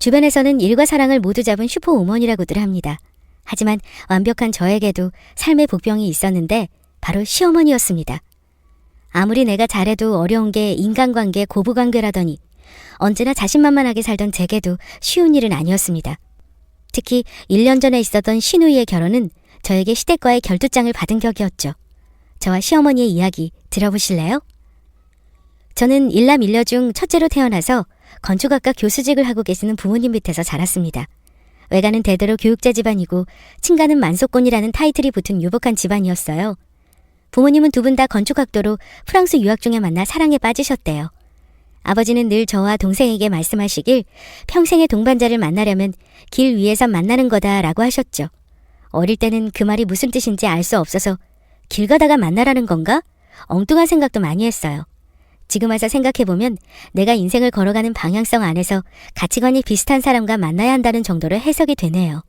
주변에서는 일과 사랑을 모두 잡은 슈퍼우먼이라고들 합니다. 하지만 완벽한 저에게도 삶의 복병이 있었는데 바로 시어머니였습니다. 아무리 내가 잘해도 어려운 게 인간관계, 고부관계라더니 언제나 자신만만하게 살던 제게도 쉬운 일은 아니었습니다. 특히 1년 전에 있었던 시누이의 결혼은 저에게 시댁과의 결투장을 받은 격이었죠. 저와 시어머니의 이야기 들어보실래요? 저는 일남 일녀 중 첫째로 태어나서 건축학과 교수직을 하고 계시는 부모님 밑에서 자랐습니다. 외가는 대대로 교육자 집안이고 친가는 만소권이라는 타이틀이 붙은 유복한 집안이었어요. 부모님은 두 분 다 건축학도로 프랑스 유학 중에 만나 사랑에 빠지셨대요. 아버지는 늘 저와 동생에게 말씀하시길 평생의 동반자를 만나려면 길 위에서 만나는 거다라고 하셨죠. 어릴 때는 그 말이 무슨 뜻인지 알 수 없어서 길 가다가 만나라는 건가? 엉뚱한 생각도 많이 했어요. 지금 와서 생각해보면 내가 인생을 걸어가는 방향성 안에서 가치관이 비슷한 사람과 만나야 한다는 정도로 해석이 되네요.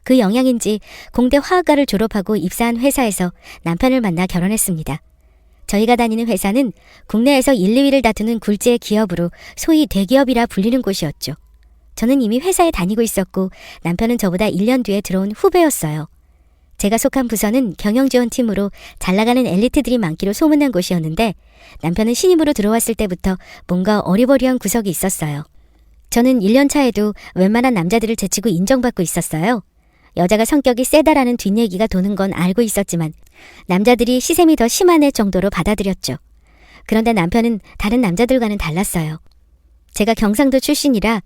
그 영향인지 공대 화학과를 졸업하고 입사한 회사에서 남편을 만나 결혼했습니다. 저희가 다니는 회사는 국내에서 1, 2위를 다투는 굴지의 기업으로 소위 대기업이라 불리는 곳이었죠. 저는 이미 회사에 다니고 있었고 남편은 저보다 1년 뒤에 들어온 후배였어요. 제가 속한 부서는 경영지원팀으로 잘나가는 엘리트들이 많기로 소문난 곳이었는데 남편은 신입으로 들어왔을 때부터 뭔가 어리버리한 구석이 있었어요. 저는 1년 차에도 웬만한 남자들을 제치고 인정받고 있었어요. 여자가 성격이 세다라는 뒷얘기가 도는 건 알고 있었지만 남자들이 시샘이 더 심한 애 정도로 받아들였죠. 그런데 남편은 다른 남자들과는 달랐어요. 제가 경상도 출신이라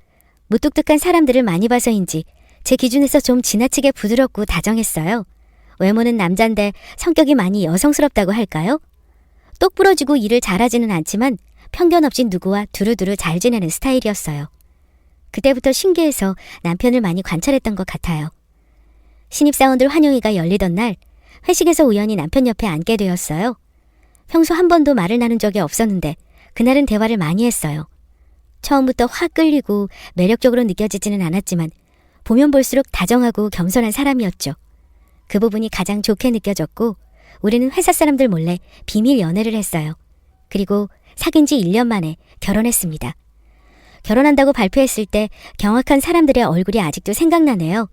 무뚝뚝한 사람들을 많이 봐서인지 제 기준에서 좀 지나치게 부드럽고 다정했어요. 외모는 남잔데 성격이 많이 여성스럽다고 할까요? 똑 부러지고 일을 잘하지는 않지만 편견 없이 누구와 두루두루 잘 지내는 스타일이었어요. 그때부터 신기해서 남편을 많이 관찰했던 것 같아요. 신입사원들 환영회가 열리던 날 회식에서 우연히 남편 옆에 앉게 되었어요. 평소 한 번도 말을 나눈 적이 없었는데 그날은 대화를 많이 했어요. 처음부터 확 끌리고 매력적으로 느껴지지는 않았지만 보면 볼수록 다정하고 겸손한 사람이었죠. 그 부분이 가장 좋게 느껴졌고 우리는 회사 사람들 몰래 비밀 연애를 했어요. 그리고 사귄 지 1년 만에 결혼했습니다. 결혼한다고 발표했을 때 경악한 사람들의 얼굴이 아직도 생각나네요.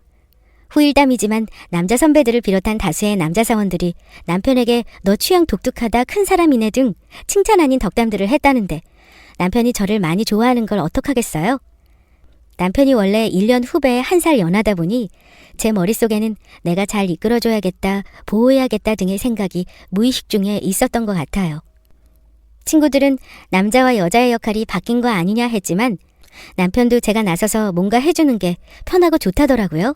후일담이지만 남자 선배들을 비롯한 다수의 남자 사원들이 남편에게 너 취향 독특하다, 큰 사람이네 등 칭찬 아닌 덕담들을 했다는데 남편이 저를 많이 좋아하는 걸 어떡하겠어요? 남편이 원래 1년 후배에 1살 연하다 보니 제 머릿속에는 내가 잘 이끌어줘야겠다, 보호해야겠다 등의 생각이 무의식 중에 있었던 것 같아요. 친구들은 남자와 여자의 역할이 바뀐 거 아니냐 했지만 남편도 제가 나서서 뭔가 해주는 게 편하고 좋다더라고요.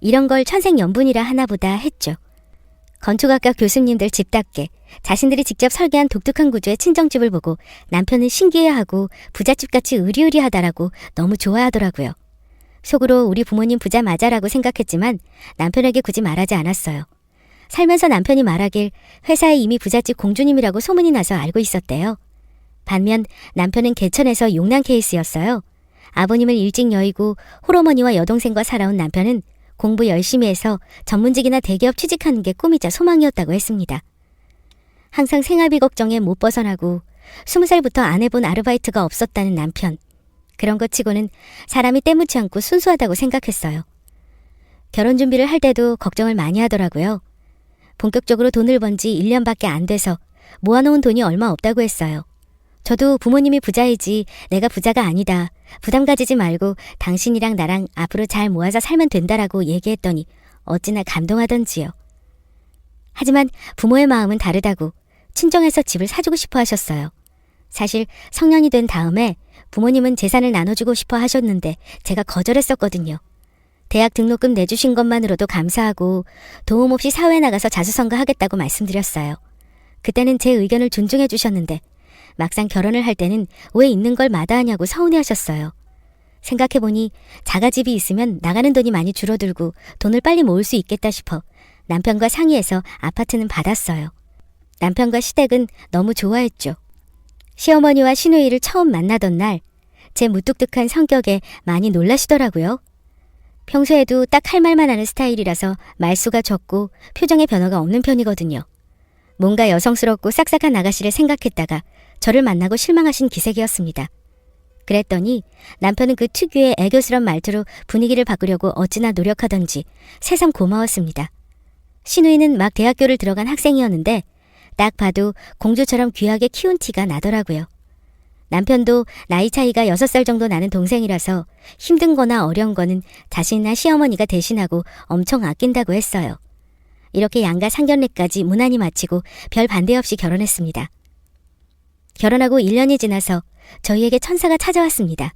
이런 걸 천생연분이라 하나보다 했죠. 건축학과 교수님들 집답게 자신들이 직접 설계한 독특한 구조의 친정집을 보고 남편은 신기해하고 부잣집같이 으리으리하다라고 너무 좋아하더라고요. 속으로 우리 부모님 부자 맞아라고 생각했지만 남편에게 굳이 말하지 않았어요. 살면서 남편이 말하길 회사에 이미 부잣집 공주님이라고 소문이 나서 알고 있었대요. 반면 남편은 개천에서 용난 케이스였어요. 아버님을 일찍 여의고 홀어머니와 여동생과 살아온 남편은 공부 열심히 해서 전문직이나 대기업 취직하는 게 꿈이자 소망이었다고 했습니다. 항상 생활비 걱정에 못 벗어나고 20살부터 안 해본 아르바이트가 없었다는 남편. 그런 것 치고는 사람이 때묻지 않고 순수하다고 생각했어요. 결혼 준비를 할 때도 걱정을 많이 하더라고요. 본격적으로 돈을 번 지 1년밖에 안 돼서 모아놓은 돈이 얼마 없다고 했어요. 저도 부모님이 부자이지 내가 부자가 아니다. 부담 가지지 말고 당신이랑 나랑 앞으로 잘 모아서 살면 된다라고 얘기했더니 어찌나 감동하던지요. 하지만 부모의 마음은 다르다고 친정에서 집을 사주고 싶어 하셨어요. 사실 성년이 된 다음에 부모님은 재산을 나눠주고 싶어 하셨는데 제가 거절했었거든요. 대학 등록금 내주신 것만으로도 감사하고 도움 없이 사회에 나가서 자수성가 하겠다고 말씀드렸어요. 그때는 제 의견을 존중해 주셨는데 막상 결혼을 할 때는 왜 있는 걸 마다하냐고 서운해하셨어요. 생각해보니 자가집이 있으면 나가는 돈이 많이 줄어들고 돈을 빨리 모을 수 있겠다 싶어 남편과 상의해서 아파트는 받았어요. 남편과 시댁은 너무 좋아했죠. 시어머니와 시누이를 처음 만나던 날 제 무뚝뚝한 성격에 많이 놀라시더라고요. 평소에도 딱 할 말만 하는 스타일이라서 말수가 적고 표정에 변화가 없는 편이거든요. 뭔가 여성스럽고 싹싹한 아가씨를 생각했다가 저를 만나고 실망하신 기색이었습니다. 그랬더니 남편은 그 특유의 애교스런 말투로 분위기를 바꾸려고 어찌나 노력하던지 새삼 고마웠습니다. 시누이는 막 대학교를 들어간 학생이었는데 딱 봐도 공주처럼 귀하게 키운 티가 나더라고요. 남편도 나이 차이가 6살 정도 나는 동생이라서 힘든 거나 어려운 거는 자신이나 시어머니가 대신하고 엄청 아낀다고 했어요. 이렇게 양가 상견례까지 무난히 마치고 별 반대 없이 결혼했습니다. 결혼하고 1년이 지나서 저희에게 천사가 찾아왔습니다.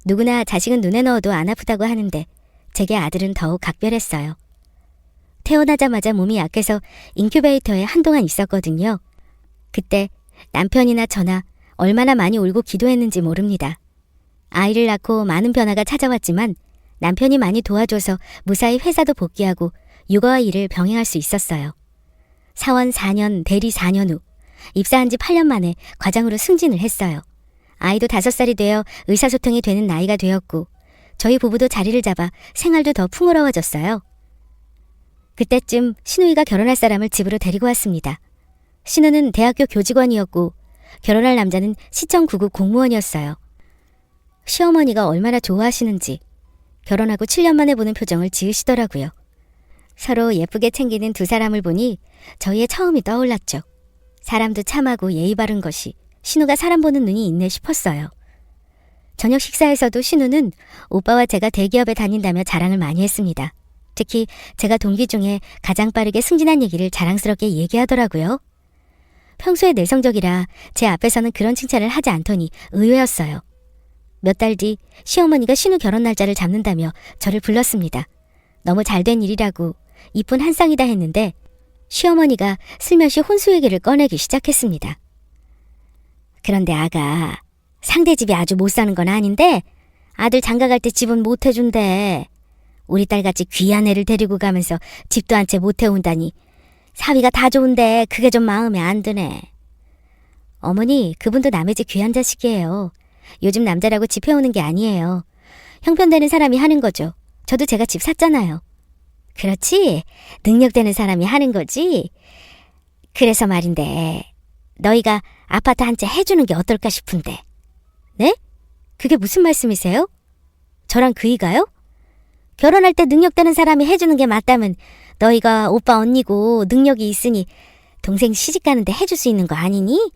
누구나 자식은 눈에 넣어도 안 아프다고 하는데 제게 아들은 더욱 각별했어요. 태어나자마자 몸이 약해서 인큐베이터에 한동안 있었거든요. 그때 남편이나 저나 얼마나 많이 울고 기도했는지 모릅니다. 아이를 낳고 많은 변화가 찾아왔지만 남편이 많이 도와줘서 무사히 회사도 복귀하고 육아와 일을 병행할 수 있었어요. 사원 4년, 대리 4년 후 입사한 지 8년 만에 과장으로 승진을 했어요. 아이도 5살이 되어 의사소통이 되는 나이가 되었고 저희 부부도 자리를 잡아 생활도 더 풍요로워졌어요. 그때쯤 시누이가 결혼할 사람을 집으로 데리고 왔습니다. 시누는 대학교 교직원이었고 결혼할 남자는 시청 구급 공무원이었어요. 시어머니가 얼마나 좋아하시는지 결혼하고 7년 만에 보는 표정을 지으시더라고요. 서로 예쁘게 챙기는 두 사람을 보니 저희의 처음이 떠올랐죠. 사람도 참하고 예의 바른 것이 신우가 사람 보는 눈이 있네 싶었어요. 저녁 식사에서도 신우는 오빠와 제가 대기업에 다닌다며 자랑을 많이 했습니다. 특히 제가 동기 중에 가장 빠르게 승진한 얘기를 자랑스럽게 얘기하더라고요. 평소에 내성적이라 제 앞에서는 그런 칭찬을 하지 않더니 의외였어요. 몇 달 뒤 시어머니가 신우 결혼 날짜를 잡는다며 저를 불렀습니다. 너무 잘된 일이라고 이쁜 한 쌍이다 했는데 시어머니가 슬며시 혼수 얘기를 꺼내기 시작했습니다. 그런데 아가, 상대 집이 아주 못 사는 건 아닌데 아들 장가 갈 때 집은 못 해준대. 우리 딸같이 귀한 애를 데리고 가면서 집도 한 채 못 해온다니 사위가 다 좋은데 그게 좀 마음에 안 드네. 어머니, 그분도 남의 집 귀한 자식이에요. 요즘 남자라고 집 해오는 게 아니에요. 형편되는 사람이 하는 거죠. 저도 제가 집 샀잖아요. 그렇지? 능력되는 사람이 하는 거지? 그래서 말인데 너희가 아파트 한 채 해주는 게 어떨까 싶은데. 네? 그게 무슨 말씀이세요? 저랑 그이가요? 결혼할 때 능력되는 사람이 해주는 게 맞다면 너희가 오빠 언니고 능력이 있으니 동생 시집가는데 해줄 수 있는 거 아니니?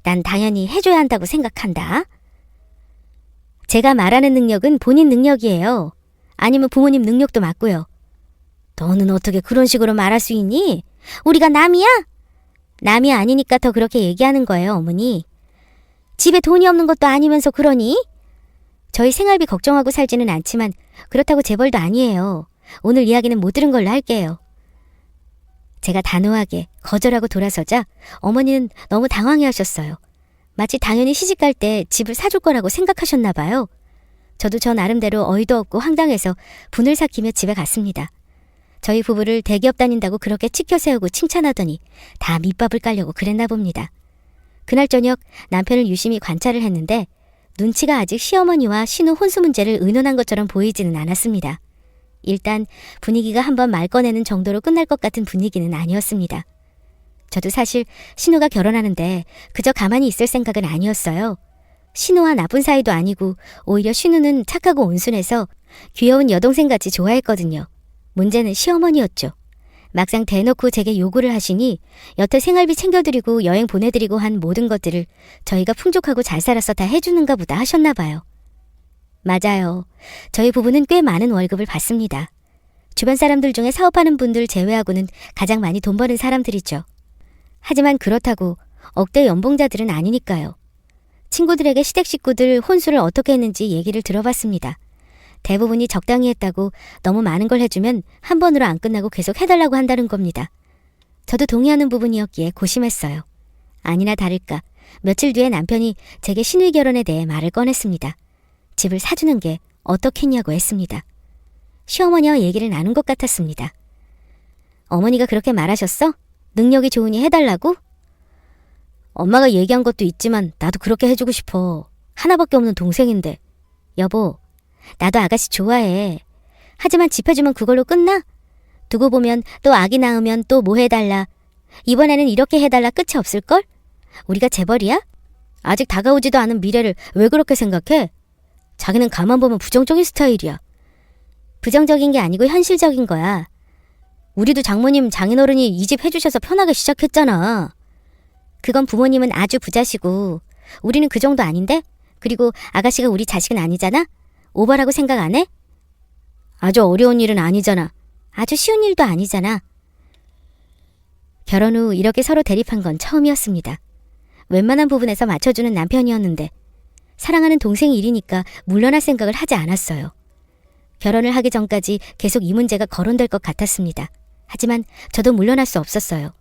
난 당연히 해줘야 한다고 생각한다. 제가 말하는 능력은 본인 능력이에요. 아니면 부모님 능력도 맞고요. 너는 어떻게 그런 식으로 말할 수 있니? 우리가 남이야? 남이 아니니까 더 그렇게 얘기하는 거예요, 어머니. 집에 돈이 없는 것도 아니면서 그러니? 저희 생활비 걱정하고 살지는 않지만 그렇다고 재벌도 아니에요. 오늘 이야기는 못 들은 걸로 할게요. 제가 단호하게 거절하고 돌아서자 어머니는 너무 당황해하셨어요. 마치 당연히 시집갈 때 집을 사줄 거라고 생각하셨나 봐요. 저도 저 나름대로 어이도 없고 황당해서 분을 삭히며 집에 갔습니다. 저희 부부를 대기업 다닌다고 그렇게 치켜세우고 칭찬하더니 다 밑밥을 깔려고 그랬나 봅니다. 그날 저녁 남편을 유심히 관찰을 했는데 눈치가 아직 시어머니와 신우 혼수 문제를 의논한 것처럼 보이지는 않았습니다. 일단 분위기가 한번 말 꺼내는 정도로 끝날 것 같은 분위기는 아니었습니다. 저도 사실 신우가 결혼하는데 그저 가만히 있을 생각은 아니었어요. 신우와 나쁜 사이도 아니고 오히려 신우는 착하고 온순해서 귀여운 여동생같이 좋아했거든요. 문제는 시어머니였죠. 막상 대놓고 제게 요구를 하시니 여태 생활비 챙겨드리고 여행 보내드리고 한 모든 것들을 저희가 풍족하고 잘 살아서 다 해주는가 보다 하셨나 봐요. 맞아요. 저희 부부는 꽤 많은 월급을 받습니다. 주변 사람들 중에 사업하는 분들 제외하고는 가장 많이 돈 버는 사람들이죠. 하지만 그렇다고 억대 연봉자들은 아니니까요. 친구들에게 시댁 식구들 혼수를 어떻게 했는지 얘기를 들어봤습니다. 대부분이 적당히 했다고 너무 많은 걸 해주면 한 번으로 안 끝나고 계속 해달라고 한다는 겁니다. 저도 동의하는 부분이었기에 고심했어요. 아니나 다를까 며칠 뒤에 남편이 제게 신우이 결혼에 대해 말을 꺼냈습니다. 집을 사주는 게 어떻겠냐고 했습니다. 시어머니와 얘기를 나눈 것 같았습니다. 어머니가 그렇게 말하셨어? 능력이 좋으니 해달라고? 엄마가 얘기한 것도 있지만 나도 그렇게 해주고 싶어. 하나밖에 없는 동생인데. 여보, 나도 아가씨 좋아해. 하지만 집 해주면 그걸로 끝나? 두고 보면 또 아기 낳으면 또 뭐 해달라. 이번에는 이렇게 해달라 끝이 없을걸? 우리가 재벌이야? 아직 다가오지도 않은 미래를 왜 그렇게 생각해? 자기는 가만 보면 부정적인 스타일이야. 부정적인 게 아니고 현실적인 거야. 우리도 장모님, 장인어른이 이 집 해주셔서 편하게 시작했잖아. 그건 부모님은 아주 부자시고 우리는 그 정도 아닌데? 그리고 아가씨가 우리 자식은 아니잖아? 오버라고 생각 안 해? 아주 어려운 일은 아니잖아. 아주 쉬운 일도 아니잖아. 결혼 후 이렇게 서로 대립한 건 처음이었습니다. 웬만한 부분에서 맞춰주는 남편이었는데 사랑하는 동생이 일이니까 물러날 생각을 하지 않았어요. 결혼을 하기 전까지 계속 이 문제가 거론될 것 같았습니다. 하지만 저도 물러날 수 없었어요.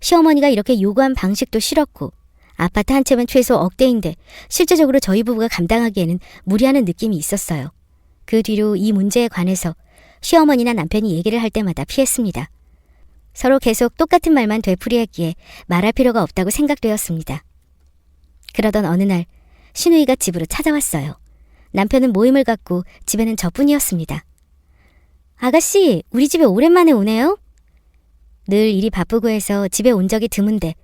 시어머니가 이렇게 요구한 방식도 싫었고 아파트 한 채면 최소 억대인데 실제적으로 저희 부부가 감당하기에는 무리하는 느낌이 있었어요. 그 뒤로 이 문제에 관해서 시어머니나 남편이 얘기를 할 때마다 피했습니다. 서로 계속 똑같은 말만 되풀이했기에 말할 필요가 없다고 생각되었습니다. 그러던 어느 날 시누이가 집으로 찾아왔어요. 남편은 모임을 갖고 집에는 저뿐이었습니다. 아가씨, 우리 집에 오랜만에 오네요? 늘 일이 바쁘고 해서 집에 온 적이 드문데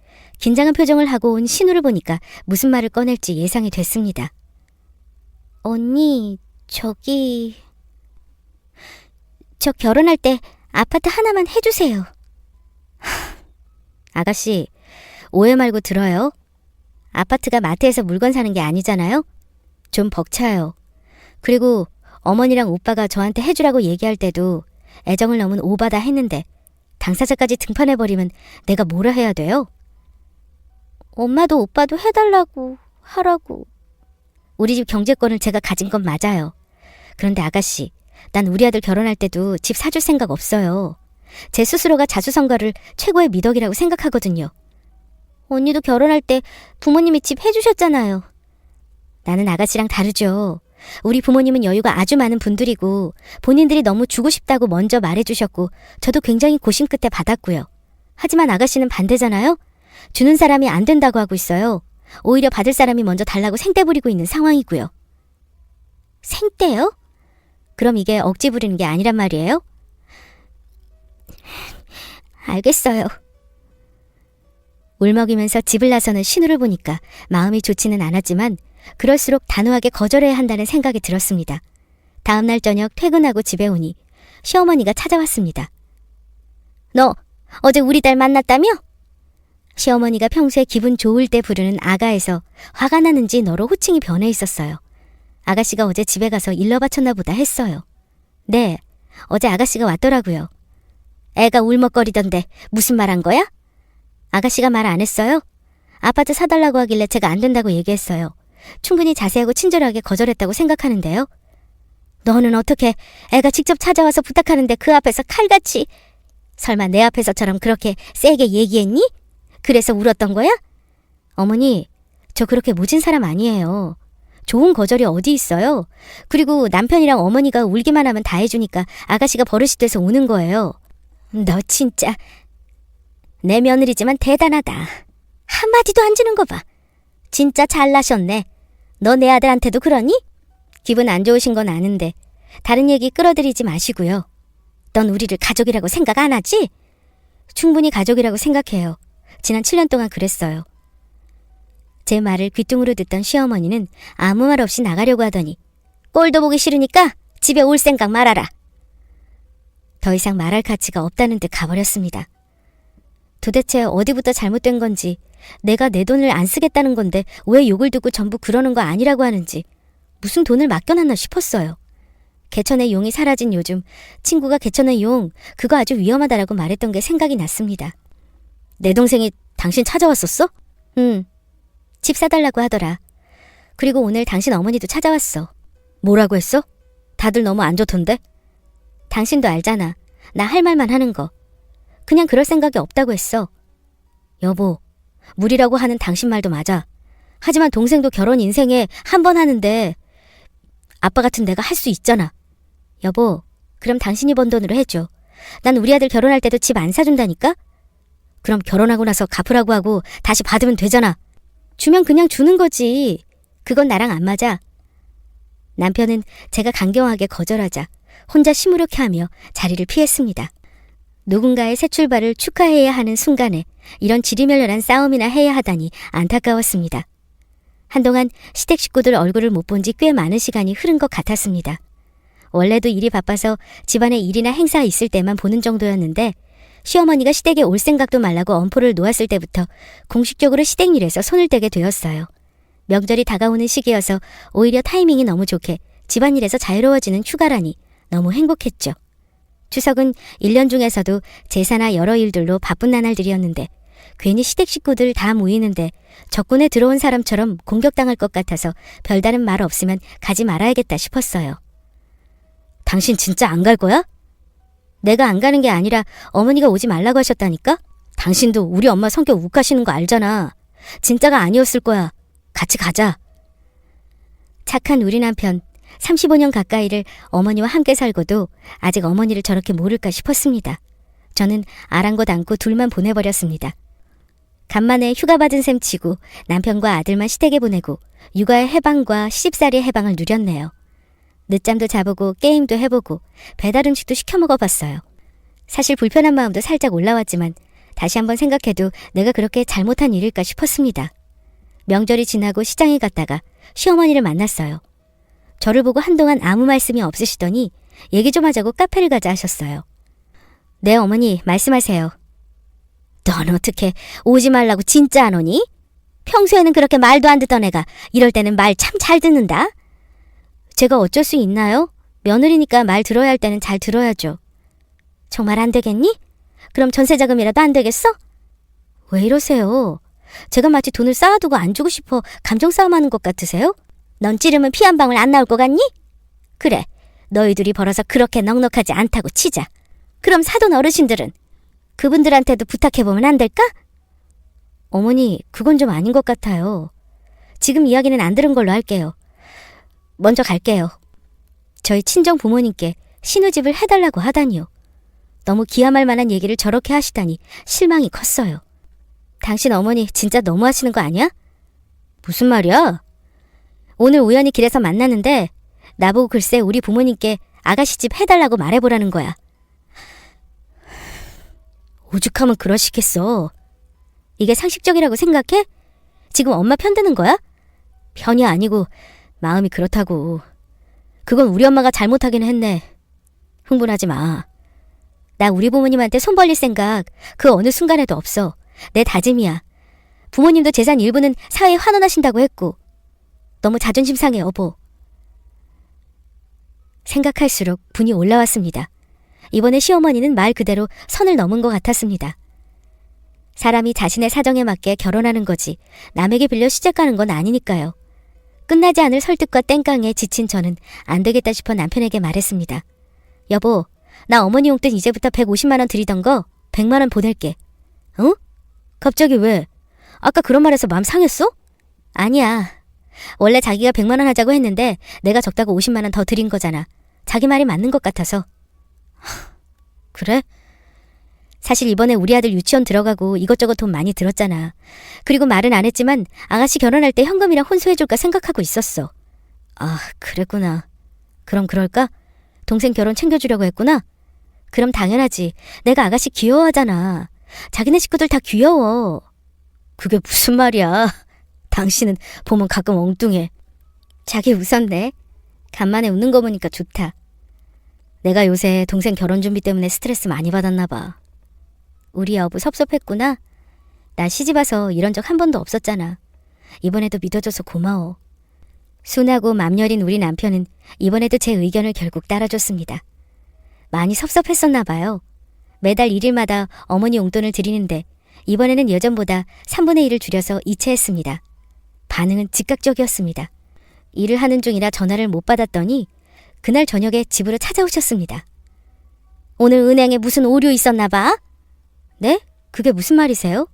긴장한 표정을 하고 온 신우를 보니까 무슨 말을 꺼낼지 예상이 됐습니다. 언니, 저 결혼할 때 아파트 하나만 해주세요. 아가씨, 오해 말고 들어요. 아파트가 마트에서 물건 사는 게 아니잖아요? 좀 벅차요. 그리고 어머니랑 오빠가 저한테 해주라고 얘기할 때도 애정을 넘은 오바다 했는데 당사자까지 등판해버리면 내가 뭐라 해야 돼요? 엄마도 오빠도 해달라고 하라고. 우리 집 경제권을 제가 가진 건 맞아요. 그런데 아가씨, 난 우리 아들 결혼할 때도 집 사줄 생각 없어요. 제 스스로가 자수성가를 최고의 미덕이라고 생각하거든요. 언니도 결혼할 때 부모님이 집 해주셨잖아요. 나는 아가씨랑 다르죠. 우리 부모님은 여유가 아주 많은 분들이고 본인들이 너무 주고 싶다고 먼저 말해주셨고 저도 굉장히 고심 끝에 받았고요. 하지만 아가씨는 반대잖아요. 주는 사람이 안 된다고 하고 있어요. 오히려 받을 사람이 먼저 달라고 생떼 부리고 있는 상황이고요. 생떼요? 그럼 이게 억지 부리는 게 아니란 말이에요? 알겠어요. 울먹이면서 집을 나서는 신우를 보니까 마음이 좋지는 않았지만 그럴수록 단호하게 거절해야 한다는 생각이 들었습니다. 다음 날 저녁 퇴근하고 집에 오니 시어머니가 찾아왔습니다. 너 어제 우리 딸 만났다며? 시어머니가 평소에 기분 좋을 때 부르는 아가에서 화가 나는지 너로 호칭이 변해 있었어요. 아가씨가 어제 집에 가서 일러 바쳤나 보다 했어요. 네, 어제 아가씨가 왔더라고요. 애가 울먹거리던데 무슨 말 한 거야? 아가씨가 말 안 했어요? 아파트 사달라고 하길래 제가 안 된다고 얘기했어요. 충분히 자세하고 친절하게 거절했다고 생각하는데요. 너는 어떻게 애가 직접 찾아와서 부탁하는데 그 앞에서 칼같이 설마 내 앞에서처럼 그렇게 세게 얘기했니? 그래서 울었던 거야? 어머니, 저 그렇게 모진 사람 아니에요. 좋은 거절이 어디 있어요? 그리고 남편이랑 어머니가 울기만 하면 다 해주니까 아가씨가 버릇이 돼서 우는 거예요. 너 진짜 내 며느리지만 대단하다. 한마디도 안 주는 거 봐. 진짜 잘나셨네. 너 내 아들한테도 그러니? 기분 안 좋으신 건 아는데 다른 얘기 끌어들이지 마시고요. 넌 우리를 가족이라고 생각 안 하지? 충분히 가족이라고 생각해요. 지난 7년 동안 그랬어요. 제 말을 귀뚱으로 듣던 시어머니는 아무 말 없이 나가려고 하더니 꼴도 보기 싫으니까 집에 올 생각 말아라. 더 이상 말할 가치가 없다는 듯 가버렸습니다. 도대체 어디부터 잘못된 건지, 내가 내 돈을 안 쓰겠다는 건데 왜 욕을 듣고 전부 그러는 거 아니라고 하는지, 무슨 돈을 맡겨놨나 싶었어요. 개천의 용이 사라진 요즘 친구가 개천의 용 그거 아주 위험하다라고 말했던 게 생각이 났습니다. 내 동생이 당신 찾아왔었어? 응. 집 사달라고 하더라. 그리고 오늘 당신 어머니도 찾아왔어. 뭐라고 했어? 다들 너무 안 좋던데? 당신도 알잖아. 나 할 말만 하는 거. 그냥 그럴 생각이 없다고 했어. 여보, 무리라고 하는 당신 말도 맞아. 하지만 동생도 결혼 인생에 한 번 하는데 아빠 같은 내가 할 수 있잖아. 여보, 그럼 당신이 번 돈으로 해줘. 난 우리 아들 결혼할 때도 집 안 사준다니까? 그럼 결혼하고 나서 갚으라고 하고 다시 받으면 되잖아. 주면 그냥 주는 거지. 그건 나랑 안 맞아. 남편은 제가 강경하게 거절하자 혼자 시무룩해하며 자리를 피했습니다. 누군가의 새 출발을 축하해야 하는 순간에 이런 지리멸렬한 싸움이나 해야 하다니 안타까웠습니다. 한동안 시댁 식구들 얼굴을 못 본 지 꽤 많은 시간이 흐른 것 같았습니다. 원래도 일이 바빠서 집안에 일이나 행사 있을 때만 보는 정도였는데 시어머니가 시댁에 올 생각도 말라고 엄포를 놓았을 때부터 공식적으로 시댁 일에서 손을 떼게 되었어요. 명절이 다가오는 시기여서 오히려 타이밍이 너무 좋게 집안일에서 자유로워지는 휴가라니 너무 행복했죠. 추석은 1년 중에서도 제사나 여러 일들로 바쁜 나날들이었는데 괜히 시댁 식구들 다 모이는데 적군에 들어온 사람처럼 공격당할 것 같아서 별다른 말 없으면 가지 말아야겠다 싶었어요. 당신 진짜 안 갈 거야? 내가 안 가는 게 아니라 어머니가 오지 말라고 하셨다니까? 당신도 우리 엄마 성격 욱하시는 거 알잖아. 진짜가 아니었을 거야. 같이 가자. 착한 우리 남편 35년 가까이를 어머니와 함께 살고도 아직 어머니를 저렇게 모를까 싶었습니다. 저는 아랑곳 않고 둘만 보내버렸습니다. 간만에 휴가 받은 셈 치고 남편과 아들만 시댁에 보내고 육아의 해방과 시집살이의 해방을 누렸네요. 늦잠도 자보고 게임도 해보고 배달 음식도 시켜 먹어봤어요. 사실 불편한 마음도 살짝 올라왔지만 다시 한번 생각해도 내가 그렇게 잘못한 일일까 싶었습니다. 명절이 지나고 시장에 갔다가 시어머니를 만났어요. 저를 보고 한동안 아무 말씀이 없으시더니 얘기 좀 하자고 카페를 가자 하셨어요. 네, 어머니 말씀하세요. 넌 어떻게 오지 말라고 진짜 안 오니? 평소에는 그렇게 말도 안 듣던 애가 이럴 때는 말 참 잘 듣는다. 제가 어쩔 수 있나요? 며느리니까 말 들어야 할 때는 잘 들어야죠. 정말 안 되겠니? 그럼 전세자금이라도 안 되겠어? 왜 이러세요? 제가 마치 돈을 쌓아두고 안 주고 싶어 감정 싸움하는 것 같으세요? 넌 찌르면 피 한 방울 안 나올 것 같니? 그래, 너희 둘이 벌어서 그렇게 넉넉하지 않다고 치자. 그럼 사돈 어르신들은? 그분들한테도 부탁해보면 안 될까? 어머니, 그건 좀 아닌 것 같아요. 지금 이야기는 안 들은 걸로 할게요. 먼저 갈게요. 저희 친정 부모님께 신우집을 해달라고 하다니요. 너무 기함할 만한 얘기를 저렇게 하시다니 실망이 컸어요. 당신 어머니 진짜 너무하시는 거 아니야? 무슨 말이야? 오늘 우연히 길에서 만났는데 나보고 글쎄 우리 부모님께 아가씨집 해달라고 말해보라는 거야. 오죽하면 그러시겠어. 이게 상식적이라고 생각해? 지금 엄마 편드는 거야? 편이 아니고 마음이 그렇다고. 그건 우리 엄마가 잘못하긴 했네. 흥분하지 마. 나 우리 부모님한테 손 벌릴 생각 그 어느 순간에도 없어. 내 다짐이야. 부모님도 재산 일부는 사회에 환원하신다고 했고. 너무 자존심 상해, 여보. 생각할수록 분이 올라왔습니다. 이번에 시어머니는 말 그대로 선을 넘은 것 같았습니다. 사람이 자신의 사정에 맞게 결혼하는 거지 남에게 빌려 시집 가는 건 아니니까요. 끝나지 않을 설득과 땡깡에 지친 저는 안 되겠다 싶어 남편에게 말했습니다. 여보, 나 어머니 용돈 이제부터 150만 원 드리던 거 100만 원 보낼게. 어? 갑자기 왜? 아까 그런 말해서 마음 상했어? 아니야. 원래 자기가 100만 원 하자고 했는데 내가 적다고 50만 원 더 드린 거잖아. 자기 말이 맞는 것 같아서. 그래? 사실 이번에 우리 아들 유치원 들어가고 이것저것 돈 많이 들었잖아. 그리고 말은 안 했지만 아가씨 결혼할 때 현금이랑 혼수해줄까 생각하고 있었어. 아, 그랬구나. 그럼 그럴까? 동생 결혼 챙겨주려고 했구나? 그럼 당연하지. 내가 아가씨 귀여워하잖아. 자기네 식구들 다 귀여워. 그게 무슨 말이야. 당신은 보면 가끔 엉뚱해. 자기 웃었네. 간만에 웃는 거 보니까 좋다. 내가 요새 동생 결혼 준비 때문에 스트레스 많이 받았나 봐. 우리 여보 섭섭했구나. 나 시집와서 이런 적 한 번도 없었잖아. 이번에도 믿어줘서 고마워. 순하고 맘 여린 우리 남편은 이번에도 제 의견을 결국 따라줬습니다. 많이 섭섭했었나 봐요. 매달 1일마다 어머니 용돈을 드리는데 이번에는 예전보다 3분의 1을 줄여서 이체했습니다. 반응은 즉각적이었습니다. 일을 하는 중이라 전화를 못 받았더니 그날 저녁에 집으로 찾아오셨습니다. 오늘 은행에 무슨 오류 있었나 봐? 네? 그게 무슨 말이세요?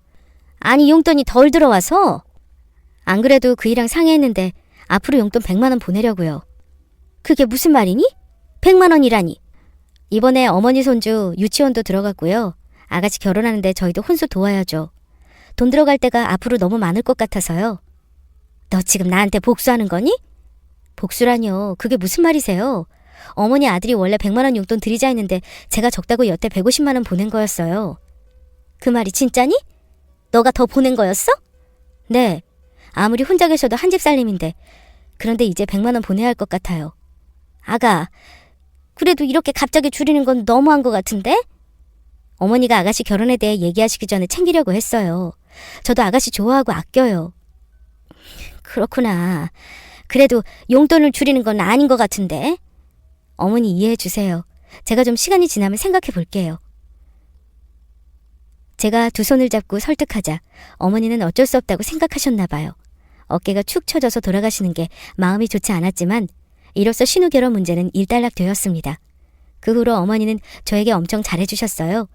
아니 용돈이 덜 들어와서. 안 그래도 그이랑 상의했는데 앞으로 용돈 100만 원 보내려고요. 그게 무슨 말이니? 100만 원이라니. 이번에 어머니 손주 유치원도 들어갔고요. 아가씨 결혼하는데 저희도 혼수 도와야죠. 돈 들어갈 때가 앞으로 너무 많을 것 같아서요. 너 지금 나한테 복수하는 거니? 복수라뇨. 그게 무슨 말이세요? 어머니 아들이 원래 100만 원 용돈 드리자 했는데 제가 적다고 여태 150만 원 보낸 거였어요. 그 말이 진짜니? 너가 더 보낸 거였어? 네. 아무리 혼자 계셔도 한 집 살림인데 그런데 이제 100만 원 보내야 할 것 같아요. 아가, 그래도 이렇게 갑자기 줄이는 건 너무한 것 같은데? 어머니가 아가씨 결혼에 대해 얘기하시기 전에 챙기려고 했어요. 저도 아가씨 좋아하고 아껴요. 그렇구나. 그래도 용돈을 줄이는 건 아닌 것 같은데? 어머니 이해해 주세요. 제가 좀 시간이 지나면 생각해 볼게요. 제가 두 손을 잡고 설득하자 어머니는 어쩔 수 없다고 생각하셨나 봐요. 어깨가 축 처져서 돌아가시는 게 마음이 좋지 않았지만 이로써 신우 결혼 문제는 일단락되었습니다. 그 후로 어머니는 저에게 엄청 잘해주셨어요.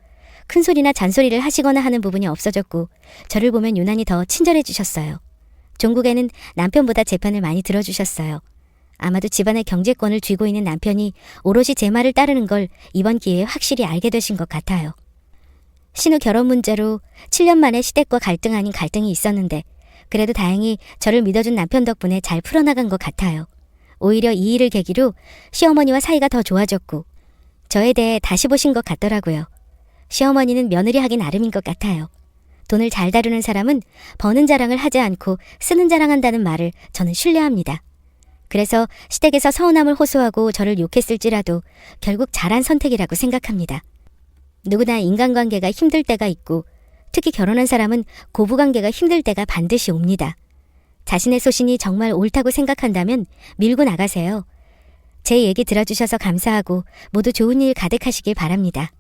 큰소리나 잔소리를 하시거나 하는 부분이 없어졌고 저를 보면 유난히 더 친절해주셨어요. 종국에는 남편보다 제 편을 많이 들어주셨어요. 아마도 집안의 경제권을 쥐고 있는 남편이 오롯이 제 말을 따르는 걸 이번 기회에 확실히 알게 되신 것 같아요. 신우 결혼 문제로 7년 만에 시댁과 갈등 아닌 갈등이 있었는데 그래도 다행히 저를 믿어준 남편 덕분에 잘 풀어나간 것 같아요. 오히려 이 일을 계기로 시어머니와 사이가 더 좋아졌고 저에 대해 다시 보신 것 같더라고요. 시어머니는 며느리 하기 나름인 것 같아요. 돈을 잘 다루는 사람은 버는 자랑을 하지 않고 쓰는 자랑한다는 말을 저는 신뢰합니다. 그래서 시댁에서 서운함을 호소하고 저를 욕했을지라도 결국 잘한 선택이라고 생각합니다. 누구나 인간관계가 힘들 때가 있고 특히 결혼한 사람은 고부관계가 힘들 때가 반드시 옵니다. 자신의 소신이 정말 옳다고 생각한다면 밀고 나가세요. 제 얘기 들어주셔서 감사하고 모두 좋은 일 가득하시길 바랍니다.